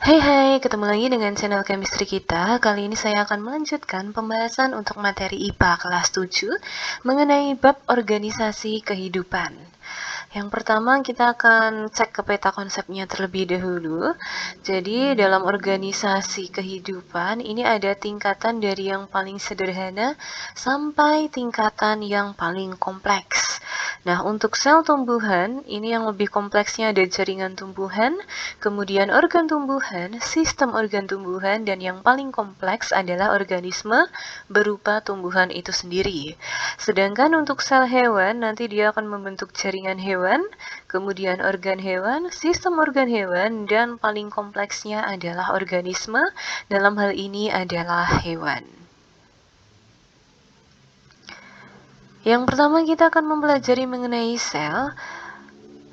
Hai hai, ketemu lagi dengan channel chemistry kita. Kali ini saya akan melanjutkan pembahasan untuk materi IPA kelas 7 mengenai bab organisasi kehidupan. Yang pertama kita akan cek ke peta konsepnya terlebih dahulu. Jadi dalam organisasi kehidupan ini ada tingkatan dari yang paling sederhana sampai tingkatan yang paling kompleks. Nah, untuk sel tumbuhan, ini yang lebih kompleksnya ada jaringan tumbuhan, kemudian organ tumbuhan, sistem organ tumbuhan, dan yang paling kompleks adalah organisme berupa tumbuhan itu sendiri. Sedangkan untuk sel hewan, nanti dia akan membentuk jaringan hewan, kemudian organ hewan, sistem organ hewan, dan paling kompleksnya adalah organisme, dalam hal ini adalah hewan. Yang pertama kita akan mempelajari mengenai sel.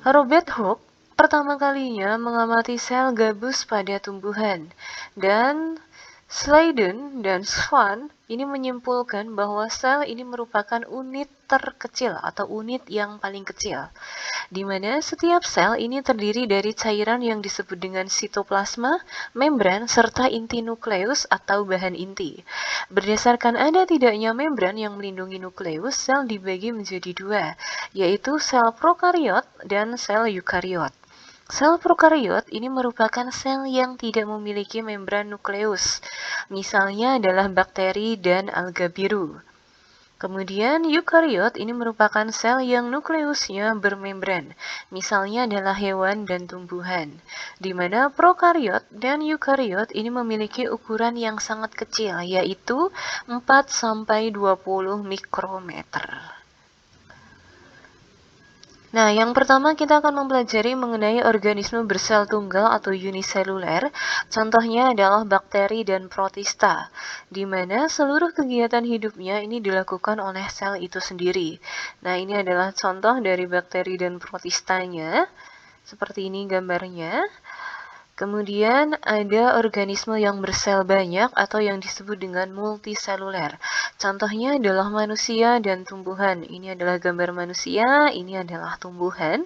Robert Hooke pertama kalinya mengamati sel gabus pada tumbuhan, dan Sladen dan Swan ini menyimpulkan bahwa sel ini merupakan unit terkecil atau unit yang paling kecil, di mana setiap sel ini terdiri dari cairan yang disebut dengan sitoplasma, membran, serta inti nukleus atau bahan inti. Berdasarkan ada tidaknya membran yang melindungi nukleus, sel dibagi menjadi dua, yaitu sel prokariot dan sel eukariot. Sel prokariot ini merupakan sel yang tidak memiliki membran nukleus. Misalnya adalah bakteri dan alga biru. Kemudian eukariot ini merupakan sel yang nukleusnya bermembran. Misalnya adalah hewan dan tumbuhan. Di mana prokariot dan eukariot ini memiliki ukuran yang sangat kecil, yaitu 4-20 mikrometer. Nah, yang pertama kita akan mempelajari mengenai organisme bersel tunggal atau uniseluler. Contohnya adalah bakteri dan protista, di mana seluruh kegiatan hidupnya ini dilakukan oleh sel itu sendiri. Nah, ini adalah contoh dari bakteri dan protistanya. Seperti ini gambarnya. Kemudian ada organisme yang bersel banyak atau yang disebut dengan multiseluler. Contohnya adalah manusia dan tumbuhan. Ini adalah gambar manusia, ini adalah tumbuhan.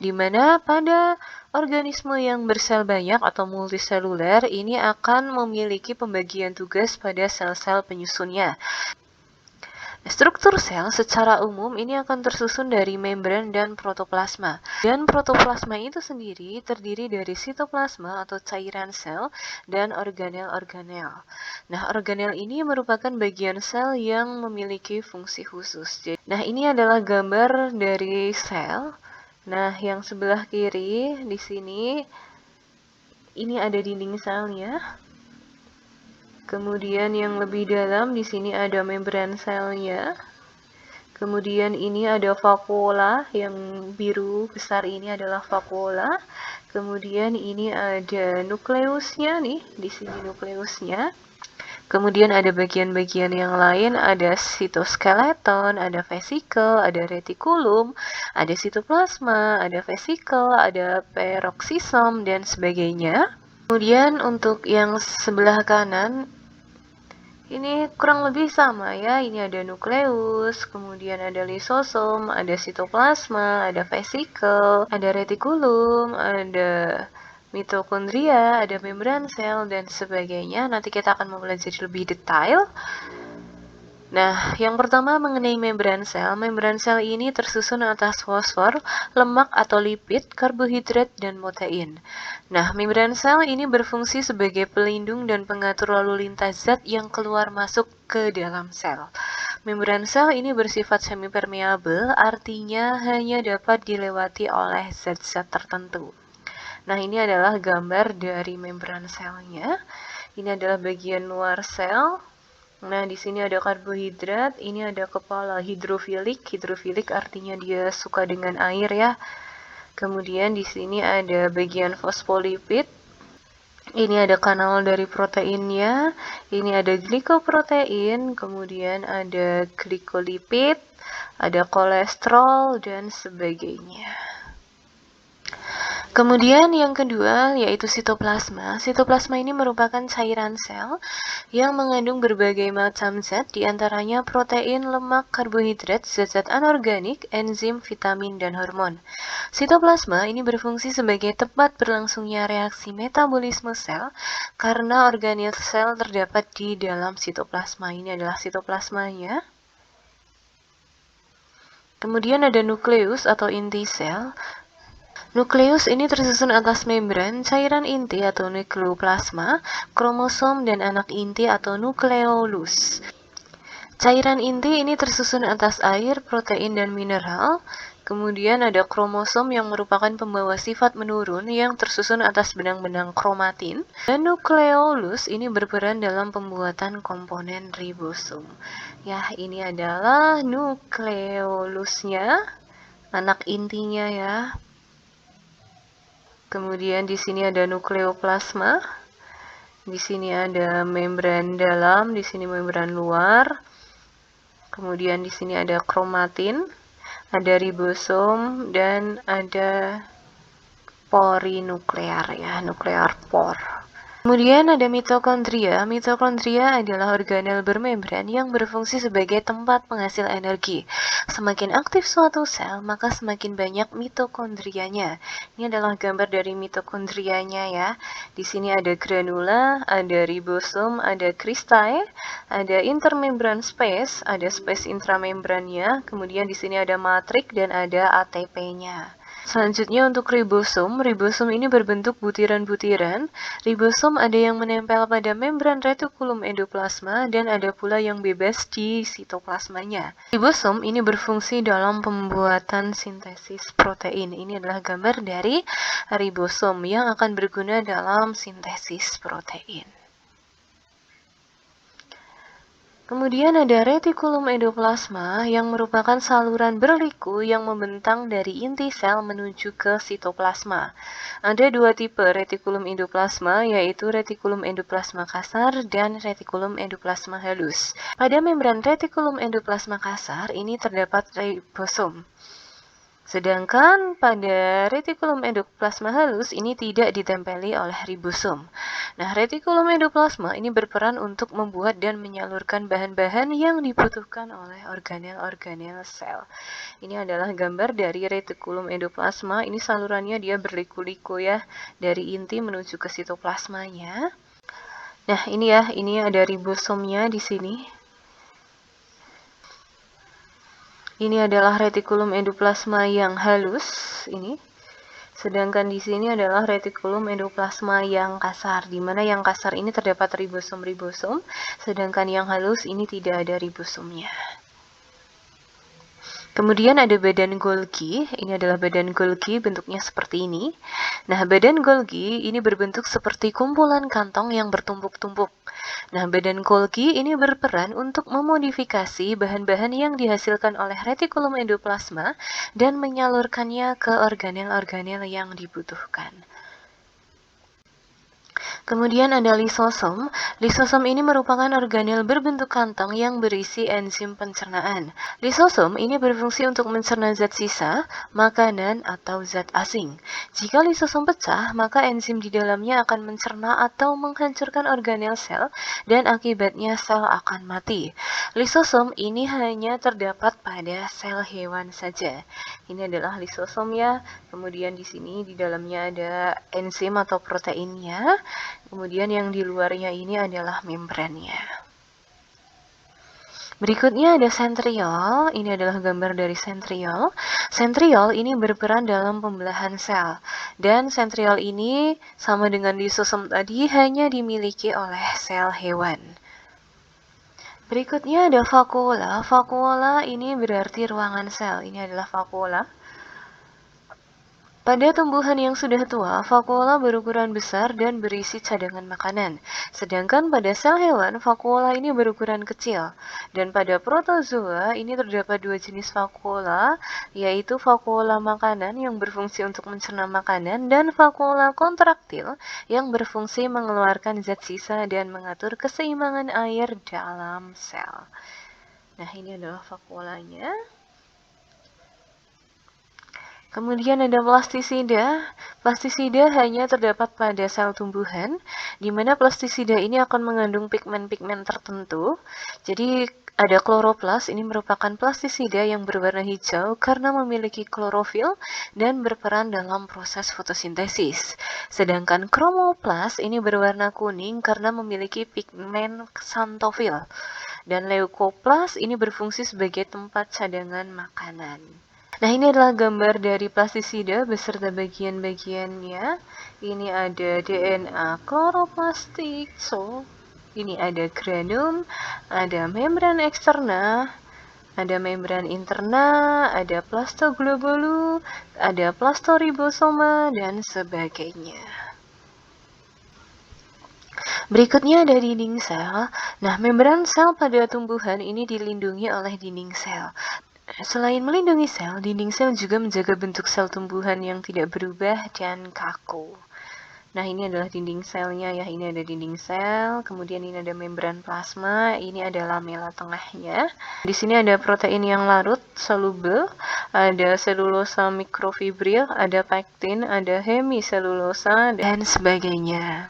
Di mana pada organisme yang bersel banyak atau multiseluler ini akan memiliki pembagian tugas pada sel-sel penyusunnya. Struktur sel secara umum ini akan tersusun dari membran dan protoplasma. Dan protoplasma itu sendiri terdiri dari sitoplasma atau cairan sel dan organel-organel. Nah, organel ini merupakan bagian sel yang memiliki fungsi khusus. Nah, ini adalah gambar dari sel. Nah, yang sebelah kiri di sini ini ada dinding selnya. Kemudian yang lebih dalam di sini ada membran selnya. Kemudian ini ada vakuola, yang biru besar ini adalah vakuola. Kemudian ini ada nukleusnya nih, di sini nukleusnya. Kemudian ada bagian-bagian yang lain, ada sitoskeleton, ada vesikel, ada retikulum, ada sitoplasma, ada vesikel, ada peroksisom, dan sebagainya. Kemudian untuk yang sebelah kanan, ini kurang lebih sama ya, ini ada nukleus, kemudian ada lisosom, ada sitoplasma, ada vesikel, ada retikulum, ada mitokondria, ada membran sel, dan sebagainya. Nanti kita akan mempelajari lebih detail. Nah, yang pertama mengenai membran sel. Membran sel ini tersusun atas fosfor, lemak atau lipid, karbohidrat, dan protein. Nah, membran sel ini berfungsi sebagai pelindung dan pengatur lalu lintas zat yang keluar masuk ke dalam sel. Membran sel ini bersifat semipermeabel, artinya hanya dapat dilewati oleh zat-zat tertentu. Nah, ini adalah gambar dari membran selnya. Ini adalah bagian luar sel. Nah, di sini ada karbohidrat, ini ada kepala hidrofilik. Hidrofilik artinya dia suka dengan air ya. Kemudian di sini ada bagian fosfolipid. Ini ada kanal dari proteinnya. Ini ada glikoprotein, kemudian ada glikolipid, ada kolesterol, dan sebagainya. Kemudian yang kedua yaitu sitoplasma. Sitoplasma ini merupakan cairan sel yang mengandung berbagai macam zat, diantaranya protein, lemak, karbohidrat, zat-zat anorganik, enzim, vitamin, dan hormon. Sitoplasma ini berfungsi sebagai tempat berlangsungnya reaksi metabolisme sel karena organel sel terdapat di dalam sitoplasma. Ini adalah sitoplasmanya. Kemudian ada nukleus atau inti sel. Nukleus ini tersusun atas membran, cairan inti atau nukleoplasma, kromosom, dan anak inti atau nukleolus. Cairan inti ini tersusun atas air, protein, dan mineral. Kemudian ada kromosom yang merupakan pembawa sifat menurun yang tersusun atas benang-benang kromatin. Dan nukleolus ini berperan dalam pembuatan komponen ribosom. Ya, ini adalah nukleolusnya, anak intinya ya. Kemudian di sini ada nukleoplasma. Di sini ada membran dalam, di sini membran luar. Kemudian di sini ada kromatin, ada ribosom, dan ada pori nuklear ya, nuklear por. Kemudian ada mitokondria. Mitokondria adalah organel bermembran yang berfungsi sebagai tempat penghasil energi. Semakin aktif suatu sel, maka semakin banyak mitokondrianya. Ini adalah gambar dari mitokondrianya ya. Di sini ada granula, ada ribosom, ada kristal, ada intermembran space, ada space intramembrannya. Kemudian di sini ada matrik dan ada ATP-nya. Selanjutnya untuk ribosom, ribosom ini berbentuk butiran-butiran. Ribosom ada yang menempel pada membran retikulum endoplasma dan ada pula yang bebas di sitoplasmanya. Ribosom ini berfungsi dalam pembuatan sintesis protein. Ini adalah gambar dari ribosom yang akan berguna dalam sintesis protein. Kemudian ada retikulum endoplasma yang merupakan saluran berliku yang membentang dari inti sel menuju ke sitoplasma. Ada dua tipe retikulum endoplasma, yaitu retikulum endoplasma kasar dan retikulum endoplasma halus. Pada membran retikulum endoplasma kasar ini terdapat ribosom. Sedangkan pada retikulum endoplasma halus ini tidak ditempeli oleh ribosom. Nah, retikulum endoplasma ini berperan untuk membuat dan menyalurkan bahan-bahan yang dibutuhkan oleh organel-organel sel. Ini adalah gambar dari retikulum endoplasma. Ini salurannya dia berliku-liku ya, dari inti menuju ke sitoplasmanya. Nah, ini ya, ini ada ribosomnya di sini. Ini adalah retikulum endoplasma yang halus, ini. Sedangkan di sini adalah retikulum endoplasma yang kasar, di mana yang kasar ini terdapat ribosom-ribosom, sedangkan yang halus ini tidak ada ribosomnya. Kemudian ada badan Golgi, ini adalah badan Golgi, bentuknya seperti ini. Nah, badan Golgi ini berbentuk seperti kumpulan kantong yang bertumpuk-tumpuk. Nah, badan Golgi ini berperan untuk memodifikasi bahan-bahan yang dihasilkan oleh retikulum endoplasma dan menyalurkannya ke organel-organel yang dibutuhkan. Kemudian ada lisosom. Lisosom ini merupakan organel berbentuk kantong yang berisi enzim pencernaan. Lisosom ini berfungsi untuk mencerna zat sisa, makanan, atau zat asing. Jika lisosom pecah, maka enzim di dalamnya akan mencerna atau menghancurkan organel sel dan akibatnya sel akan mati. Lisosom ini hanya terdapat pada sel hewan saja. Ini adalah lisosom ya. Kemudian di sini di dalamnya ada enzim atau proteinnya. Kemudian yang di luarnya ini adalah membrannya. Berikutnya ada sentriol. Ini adalah gambar dari sentriol. Sentriol ini berperan dalam pembelahan sel. Dan sentriol ini sama dengan lisosom tadi hanya dimiliki oleh sel hewan. Berikutnya ada vakuola. Vakuola ini berarti ruangan sel. Ini adalah vakuola. Pada tumbuhan yang sudah tua, vakuola berukuran besar dan berisi cadangan makanan. Sedangkan pada sel hewan, vakuola ini berukuran kecil. Dan pada protozoa, ini terdapat dua jenis vakuola, yaitu vakuola makanan yang berfungsi untuk mencerna makanan, dan vakuola kontraktil yang berfungsi mengeluarkan zat sisa dan mengatur keseimbangan air dalam sel. Nah, ini adalah vakuolanya. Kemudian ada plastisida. Plastisida hanya terdapat pada sel tumbuhan, di mana plastisida ini akan mengandung pigmen-pigmen tertentu. Jadi ada kloroplas, ini merupakan plastisida yang berwarna hijau karena memiliki klorofil dan berperan dalam proses fotosintesis. Sedangkan kromoplas ini berwarna kuning karena memiliki pigmen xanthofil. Dan leukoplas ini berfungsi sebagai tempat cadangan makanan. Nah, ini adalah gambar dari plastisida beserta bagian-bagiannya. Ini ada DNA kloroplastik. Ini ada granum, ada membran eksterna, ada membran interna, ada plastoglobulu, ada plastoribosoma, dan sebagainya. Berikutnya ada dinding sel. Nah, membran sel pada tumbuhan ini dilindungi oleh dinding sel. Selain melindungi sel, dinding sel juga menjaga bentuk sel tumbuhan yang tidak berubah dan kaku. Nah, ini adalah dinding selnya ya. Ini ada dinding sel, kemudian ini ada membran plasma, ini ada lamela tengahnya. Di sini ada protein yang larut, soluble, ada selulosa mikrofibril, ada pektin, ada hemiselulosa, dan sebagainya.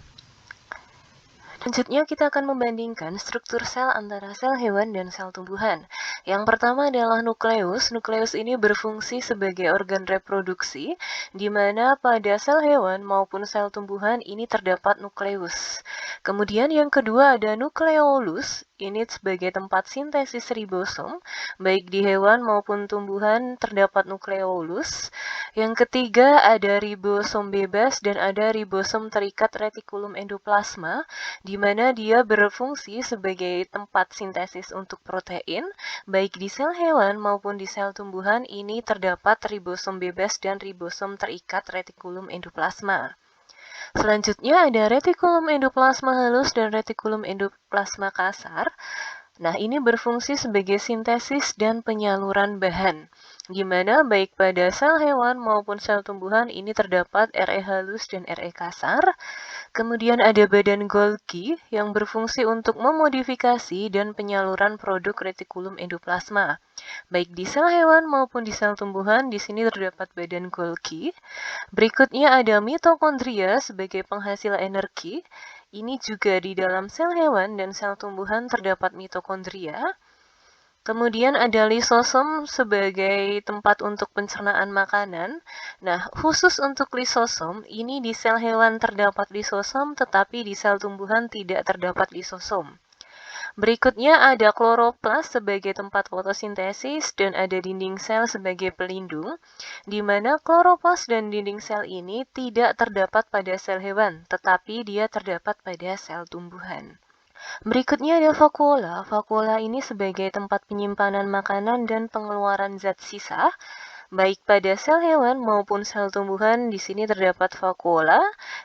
Selanjutnya kita akan membandingkan struktur sel antara sel hewan dan sel tumbuhan. Yang pertama adalah nukleus. Nukleus ini berfungsi sebagai organ reproduksi, di mana pada sel hewan maupun sel tumbuhan ini terdapat nukleus. Kemudian yang kedua ada nukleolus. Ini sebagai tempat sintesis ribosom, baik di hewan maupun tumbuhan terdapat nukleolus. Yang ketiga ada ribosom bebas dan ada ribosom terikat retikulum endoplasma, di mana dia berfungsi sebagai tempat sintesis untuk protein, baik di sel hewan maupun di sel tumbuhan ini terdapat ribosom bebas dan ribosom terikat retikulum endoplasma. Selanjutnya ada retikulum endoplasma halus dan retikulum endoplasma kasar. Nah, ini berfungsi sebagai sintesis dan penyaluran bahan, di mana baik pada sel hewan maupun sel tumbuhan ini terdapat Re halus dan Re kasar. Kemudian ada badan Golgi yang berfungsi untuk memodifikasi dan penyaluran produk retikulum endoplasma. Baik di sel hewan maupun di sel tumbuhan, di sini terdapat badan Golgi. Berikutnya ada mitokondria sebagai penghasil energi. Ini juga di dalam sel hewan dan sel tumbuhan terdapat mitokondria. Kemudian ada lisosom sebagai tempat untuk pencernaan makanan. Nah, khusus untuk lisosom, ini di sel hewan terdapat lisosom, tetapi di sel tumbuhan tidak terdapat lisosom. Berikutnya ada kloroplas sebagai tempat fotosintesis dan ada dinding sel sebagai pelindung, di mana kloroplas dan dinding sel ini tidak terdapat pada sel hewan, tetapi dia terdapat pada sel tumbuhan. Berikutnya ada vakuola. Vakuola ini sebagai tempat penyimpanan makanan dan pengeluaran zat sisa, baik pada sel hewan maupun sel tumbuhan. Di sini terdapat vakuola.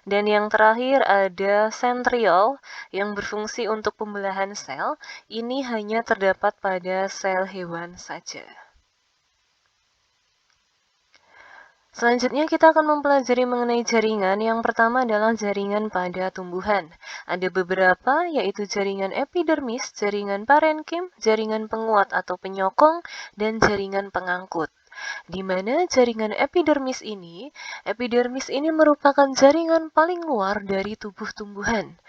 Dan yang terakhir ada centriole yang berfungsi untuk pembelahan sel. Ini hanya terdapat pada sel hewan saja. Selanjutnya kita akan mempelajari mengenai jaringan. Yang pertama adalah jaringan pada tumbuhan. Ada beberapa, yaitu jaringan epidermis, jaringan parenkim, jaringan penguat atau penyokong, dan jaringan pengangkut. Di mana jaringan epidermis ini merupakan jaringan paling luar dari tubuh tumbuhan.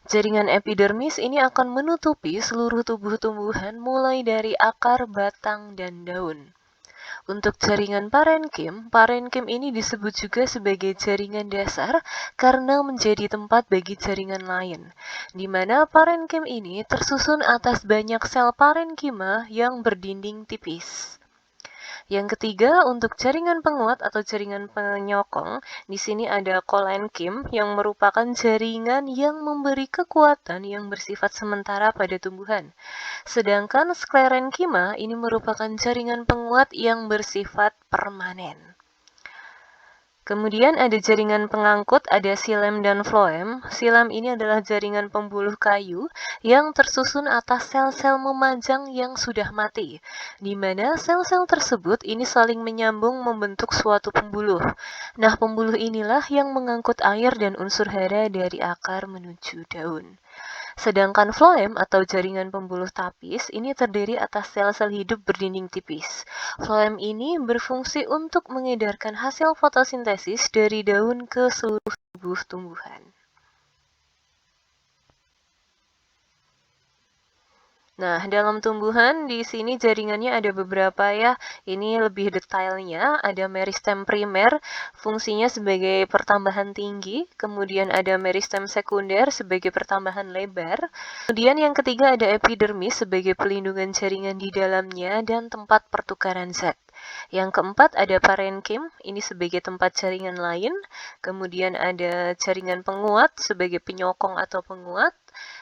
Jaringan epidermis ini akan menutupi seluruh tubuh tumbuhan mulai dari akar, batang, dan daun. Untuk jaringan parenkim ini disebut juga sebagai jaringan dasar karena menjadi tempat bagi jaringan lain, di mana parenkim ini tersusun atas banyak sel parenkima yang berdinding tipis. Yang ketiga, untuk jaringan penguat atau jaringan penyokong, di sini ada kolenkim yang merupakan jaringan yang memberi kekuatan yang bersifat sementara pada tumbuhan. Sedangkan sklerenkima ini merupakan jaringan penguat yang bersifat permanen. Kemudian ada jaringan pengangkut, ada xilem dan floem. Xilem ini adalah jaringan pembuluh kayu yang tersusun atas sel-sel memanjang yang sudah mati, di mana sel-sel tersebut ini saling menyambung membentuk suatu pembuluh. Nah, pembuluh inilah yang mengangkut air dan unsur hara dari akar menuju daun. Sedangkan floem atau jaringan pembuluh tapis ini terdiri atas sel-sel hidup berdinding tipis. Floem ini berfungsi untuk mengedarkan hasil fotosintesis dari daun ke seluruh tubuh tumbuhan. Nah, dalam tumbuhan di sini jaringannya ada beberapa ya. Ini lebih detailnya, ada meristem primer, fungsinya sebagai pertambahan tinggi, kemudian ada meristem sekunder sebagai pertambahan lebar. Kemudian yang ketiga ada epidermis sebagai pelindungan jaringan di dalamnya dan tempat pertukaran zat. Yang keempat ada parenkim, ini sebagai tempat jaringan lain. Kemudian ada jaringan penguat sebagai penyokong atau penguat.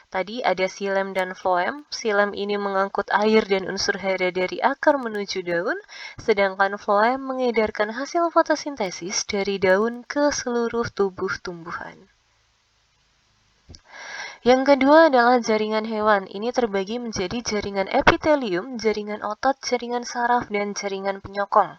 Tadi ada silem dan floem. Silem ini mengangkut air dan unsur hara dari akar menuju daun, sedangkan floem mengedarkan hasil fotosintesis dari daun ke seluruh tubuh tumbuhan. Yang kedua adalah jaringan hewan. Ini terbagi menjadi jaringan epitelium, jaringan otot, jaringan saraf, dan jaringan penyokong.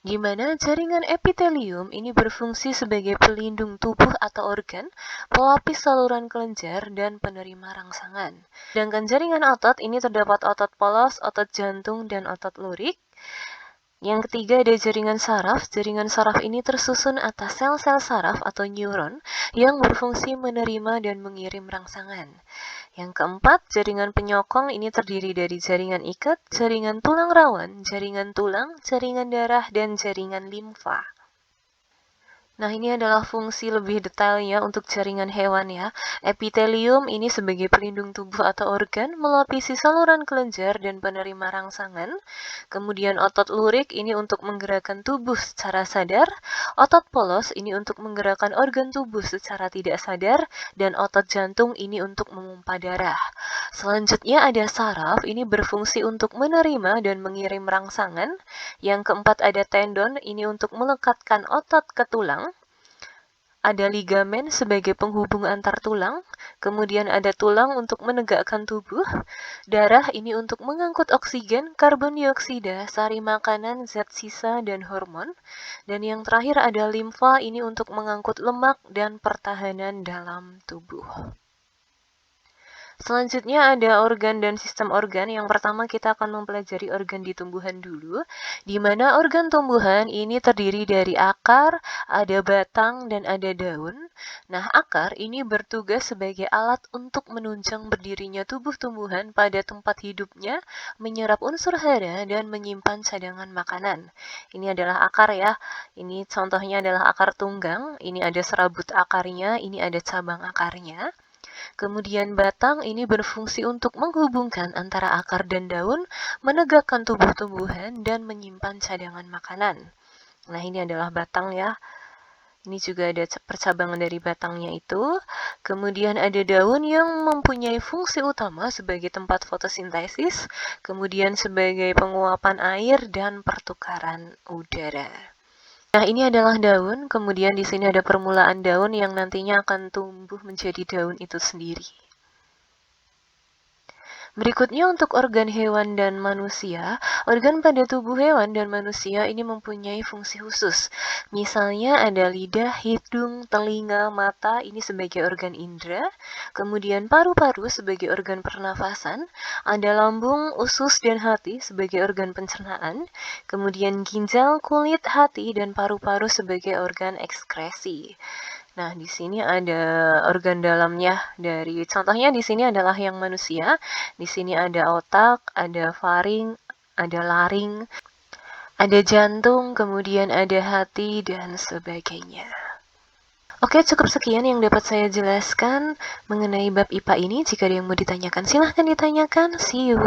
Di mana jaringan epitelium ini berfungsi sebagai pelindung tubuh atau organ, pelapis saluran kelenjar, dan penerima rangsangan. Sedangkan jaringan otot ini terdapat otot polos, otot jantung, dan otot lurik. Yang ketiga ada jaringan saraf. Jaringan saraf ini tersusun atas sel-sel saraf atau neuron yang berfungsi menerima dan mengirim rangsangan. Yang keempat, jaringan penyokong ini terdiri dari jaringan ikat, jaringan tulang rawan, jaringan tulang, jaringan darah, dan jaringan limfa. Nah, ini adalah fungsi lebih detailnya untuk jaringan hewan ya. Epitelium ini sebagai pelindung tubuh atau organ, melapisi saluran kelenjar dan penerima rangsangan. Kemudian otot lurik ini untuk menggerakkan tubuh secara sadar. Otot polos ini untuk menggerakkan organ tubuh secara tidak sadar. Dan otot jantung ini untuk memompa darah. Selanjutnya ada saraf, ini berfungsi untuk menerima dan mengirim rangsangan. Yang keempat ada tendon, ini untuk melekatkan otot ke tulang. Ada ligamen sebagai penghubung antar tulang, kemudian ada tulang untuk menegakkan tubuh, darah ini untuk mengangkut oksigen, karbon dioksida, sari makanan, zat sisa, dan hormon, dan yang terakhir ada limfa ini untuk mengangkut lemak dan pertahanan dalam tubuh. Selanjutnya ada organ dan sistem organ. Yang pertama kita akan mempelajari organ di tumbuhan dulu, di mana organ tumbuhan ini terdiri dari akar, ada batang, dan ada daun. Nah, akar ini bertugas sebagai alat untuk menunjang berdirinya tubuh tumbuhan pada tempat hidupnya, menyerap unsur hara, dan menyimpan cadangan makanan. Ini adalah akar ya. Ini contohnya adalah akar tunggang. Ini ada serabut akarnya, ini ada cabang akarnya. Kemudian batang ini berfungsi untuk menghubungkan antara akar dan daun, menegakkan tubuh tumbuhan, dan menyimpan cadangan makanan. Nah, ini adalah batang ya. Ini juga ada percabangan dari batangnya itu. Kemudian ada daun yang mempunyai fungsi utama sebagai tempat fotosintesis, kemudian sebagai penguapan air dan pertukaran udara. Nah, ini adalah daun, kemudian di sini ada permulaan daun yang nantinya akan tumbuh menjadi daun itu sendiri. Berikutnya untuk organ hewan dan manusia. Organ pada tubuh hewan dan manusia ini mempunyai fungsi khusus. Misalnya ada lidah, hidung, telinga, mata ini sebagai organ indera. Kemudian paru-paru sebagai organ pernafasan. Ada lambung, usus, dan hati sebagai organ pencernaan. Kemudian ginjal, kulit, hati, dan paru-paru sebagai organ ekskresi. Nah, di sini ada organ dalamnya dari contohnya di sini adalah yang manusia. Di sini ada otak, ada faring, ada laring, ada jantung, kemudian ada hati dan sebagainya. Oke, cukup sekian yang dapat saya jelaskan mengenai bab IPA ini. Jika ada yang mau ditanyakan, silahkan ditanyakan. See you.